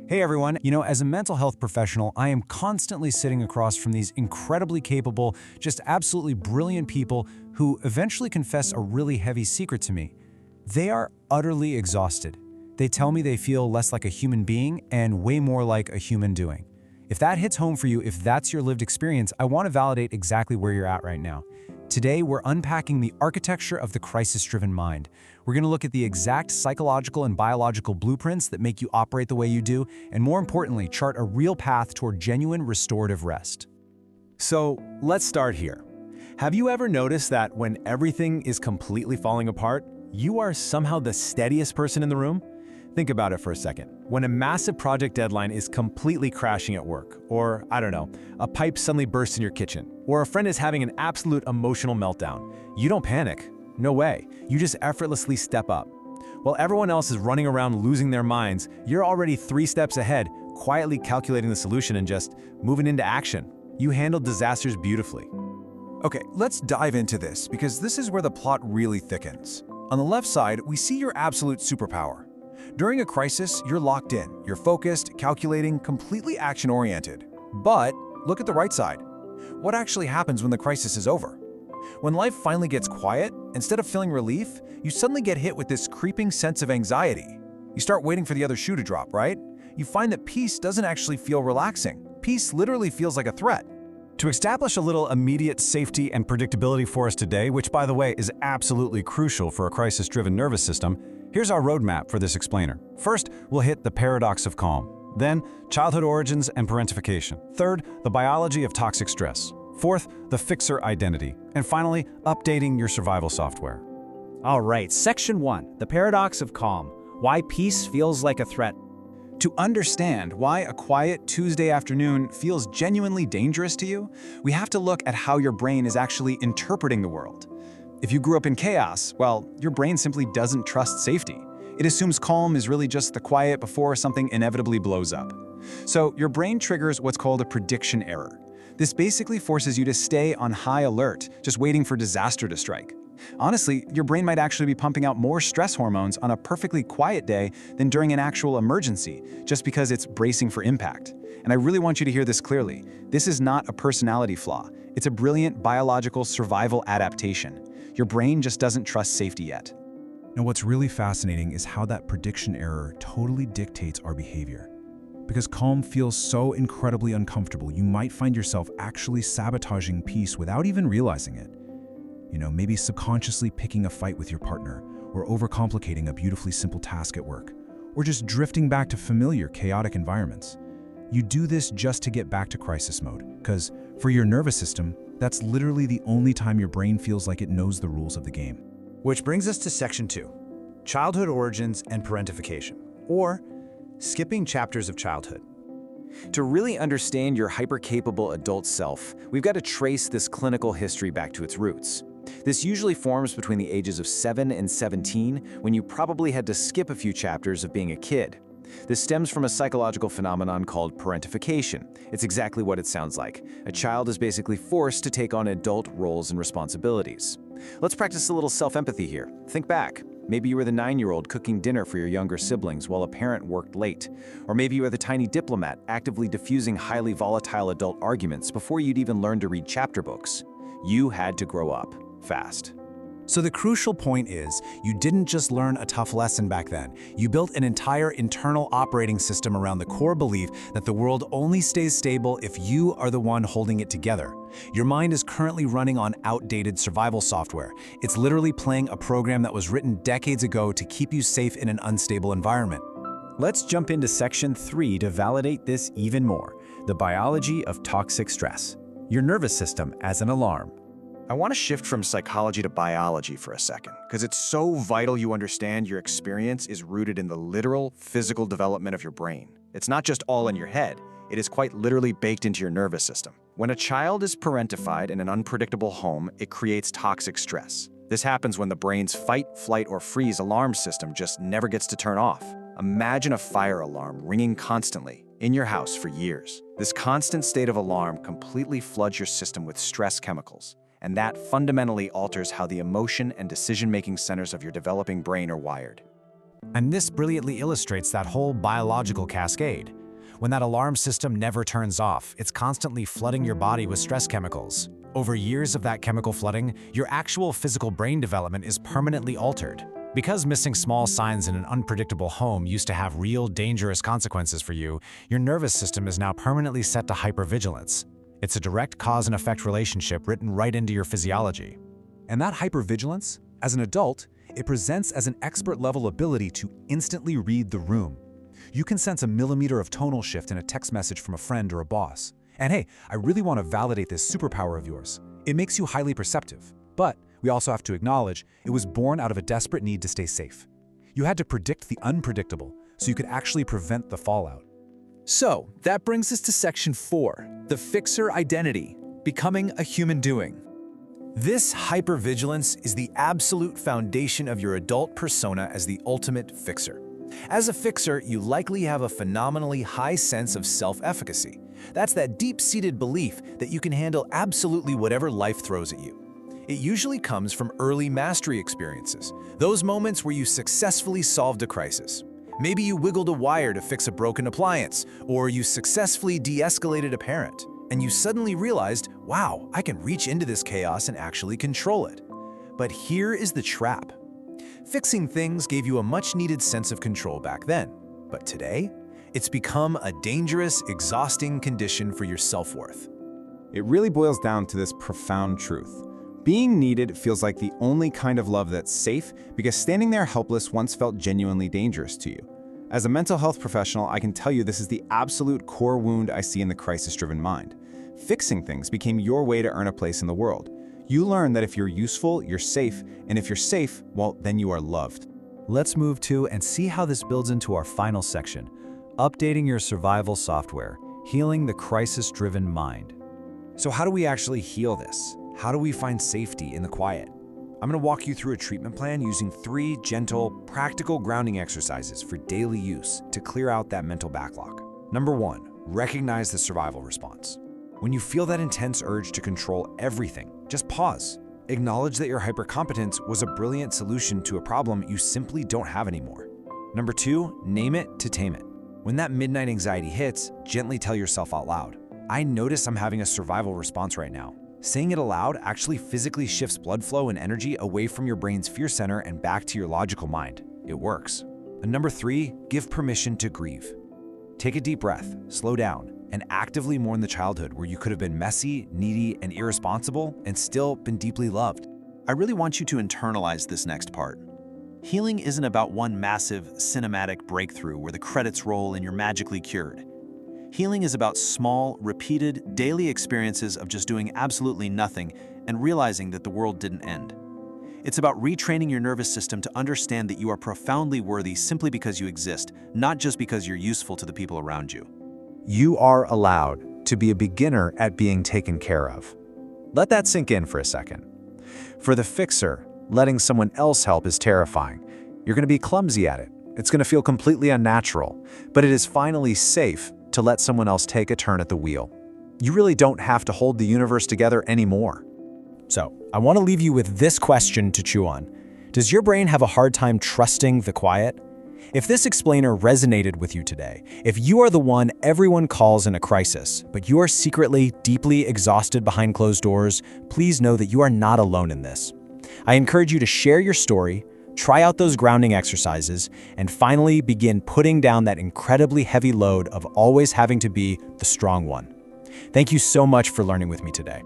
Hey everyone, as a mental health professional, I am constantly sitting across from these incredibly capable, just absolutely brilliant people who eventually confess a really heavy secret to me. They are utterly exhausted. They tell me they feel less like a human being and way more like a human doing. If that hits home for you, if that's your lived experience, I want to validate exactly where you're at right now. Today, we're unpacking the architecture of the crisis-driven mind. We're going to look at the exact psychological and biological blueprints that make you operate the way you do, and more importantly, chart a real path toward genuine restorative rest. So, let's start here. Have you ever noticed that when everything is completely falling apart, you are somehow the steadiest person in the room? Think about it for a second. When a massive project deadline is completely crashing at work, or, I don't know, a pipe suddenly bursts in your kitchen, or a friend is having an absolute emotional meltdown, you don't panic. No way. You just effortlessly step up. While everyone else is running around losing their minds, you're already 3 steps ahead, quietly calculating the solution and just moving into action. You handle disasters beautifully. Okay, let's dive into this, because this is where the plot really thickens. On the left side, we see your absolute superpower. During a crisis, you're locked in, you're focused, calculating, completely action-oriented. But look at the right side. What actually happens when the crisis is over? When life finally gets quiet, instead of feeling relief, you suddenly get hit with this creeping sense of anxiety. You start waiting for the other shoe to drop, right? You find that peace doesn't actually feel relaxing. Peace literally feels like a threat. To establish a little immediate safety and predictability for us today, which by the way is absolutely crucial for a crisis-driven nervous system, here's our roadmap for this explainer. First, we'll hit the paradox of calm. Then, childhood origins and parentification. Third, the biology of toxic stress. Fourth, the fixer identity. And finally, updating your survival software. All right, Section 1, the paradox of calm. Why peace feels like a threat. To understand why a quiet Tuesday afternoon feels genuinely dangerous to you, we have to look at how your brain is actually interpreting the world. If you grew up in chaos, well, your brain simply doesn't trust safety. It assumes calm is really just the quiet before something inevitably blows up. So your brain triggers what's called a prediction error. This basically forces you to stay on high alert, just waiting for disaster to strike. Honestly, your brain might actually be pumping out more stress hormones on a perfectly quiet day than during an actual emergency, just because it's bracing for impact. And I really want you to hear this clearly. This is not a personality flaw. It's a brilliant biological survival adaptation. Your brain just doesn't trust safety yet. Now, what's really fascinating is how that prediction error totally dictates our behavior. Because calm feels so incredibly uncomfortable, you might find yourself actually sabotaging peace without even realizing it. Maybe subconsciously picking a fight with your partner, or overcomplicating a beautifully simple task at work, or just drifting back to familiar, chaotic environments. You do this just to get back to crisis mode, because for your nervous system, that's literally the only time your brain feels like it knows the rules of the game. Which brings us to Section 2, childhood origins and parentification, or skipping chapters of childhood. To really understand your hyper-capable adult self, we've got to trace this clinical history back to its roots. This usually forms between the ages of 7 and 17, when you probably had to skip a few chapters of being a kid. This stems from a psychological phenomenon called parentification. It's exactly what it sounds like. A child is basically forced to take on adult roles and responsibilities. Let's practice a little self-empathy here. Think back. Maybe you were the 9-year-old cooking dinner for your younger siblings while a parent worked late. Or maybe you were the tiny diplomat actively diffusing highly volatile adult arguments before you'd even learned to read chapter books. You had to grow up fast. So the crucial point is, you didn't just learn a tough lesson back then. You built an entire internal operating system around the core belief that the world only stays stable if you are the one holding it together. Your mind is currently running on outdated survival software. It's literally playing a program that was written decades ago to keep you safe in an unstable environment. Let's jump into Section 3 to validate this even more, the biology of toxic stress. Your nervous system as an alarm. I want to shift from psychology to biology for a second, because it's so vital you understand your experience is rooted in the literal, physical development of your brain. It's not just all in your head, it is quite literally baked into your nervous system. When a child is parentified in an unpredictable home, it creates toxic stress. This happens when the brain's fight, flight, or freeze alarm system just never gets to turn off. Imagine a fire alarm ringing constantly in your house for years. This constant state of alarm completely floods your system with stress chemicals. And that fundamentally alters how the emotion and decision-making centers of your developing brain are wired. And this brilliantly illustrates that whole biological cascade. When that alarm system never turns off, it's constantly flooding your body with stress chemicals. Over years of that chemical flooding, your actual physical brain development is permanently altered. Because missing small signs in an unpredictable home used to have real dangerous consequences for you, your nervous system is now permanently set to hypervigilance. It's a direct cause and effect relationship written right into your physiology. And that hypervigilance, as an adult, it presents as an expert-level ability to instantly read the room. You can sense a millimeter of tonal shift in a text message from a friend or a boss. And hey, I really want to validate this superpower of yours. It makes you highly perceptive. But we also have to acknowledge it was born out of a desperate need to stay safe. You had to predict the unpredictable so you could actually prevent the fallout. So, that brings us to Section 4, the fixer identity, becoming a human doing. This hypervigilance is the absolute foundation of your adult persona as the ultimate fixer. As a fixer, you likely have a phenomenally high sense of self-efficacy. That's that deep-seated belief that you can handle absolutely whatever life throws at you. It usually comes from early mastery experiences, those moments where you successfully solved a crisis. Maybe you wiggled a wire to fix a broken appliance, or you successfully de-escalated a parent, and you suddenly realized, wow, I can reach into this chaos and actually control it. But here is the trap. Fixing things gave you a much-needed sense of control back then, but today, it's become a dangerous, exhausting condition for your self-worth. It really boils down to this profound truth. Being needed feels like the only kind of love that's safe because standing there helpless once felt genuinely dangerous to you. As a mental health professional, I can tell you this is the absolute core wound I see in the crisis-driven mind. Fixing things became your way to earn a place in the world. You learn that if you're useful, you're safe, and if you're safe, well, then you are loved. Let's move to and see how this builds into our final section, updating your survival software, healing the crisis-driven mind. So how do we actually heal this? How do we find safety in the quiet? I'm going to walk you through a treatment plan using 3 gentle, practical grounding exercises for daily use to clear out that mental backlog. Number 1, recognize the survival response. When you feel that intense urge to control everything, just pause. Acknowledge that your hypercompetence was a brilliant solution to a problem you simply don't have anymore. Number 2, name it to tame it. When that midnight anxiety hits, gently tell yourself out loud, I notice I'm having a survival response right now. Saying it aloud actually physically shifts blood flow and energy away from your brain's fear center and back to your logical mind. It works. And number 3, give permission to grieve. Take a deep breath, slow down, and actively mourn the childhood where you could have been messy, needy, and irresponsible and still been deeply loved. I really want you to internalize this next part. Healing isn't about one massive, cinematic breakthrough where the credits roll and you're magically cured. Healing is about small, repeated, daily experiences of just doing absolutely nothing and realizing that the world didn't end. It's about retraining your nervous system to understand that you are profoundly worthy simply because you exist, not just because you're useful to the people around you. You are allowed to be a beginner at being taken care of. Let that sink in for a second. For the fixer, letting someone else help is terrifying. You're going to be clumsy at it. It's going to feel completely unnatural, but it is finally safe to let someone else take a turn at the wheel. You really don't have to hold the universe together anymore. So, I want to leave you with this question to chew on. Does your brain have a hard time trusting the quiet? If this explainer resonated with you today, if you are the one everyone calls in a crisis, but you are secretly deeply exhausted behind closed doors, please know that you are not alone in this. I encourage you to share your story, try out those grounding exercises, and finally begin putting down that incredibly heavy load of always having to be the strong one. Thank you so much for learning with me today.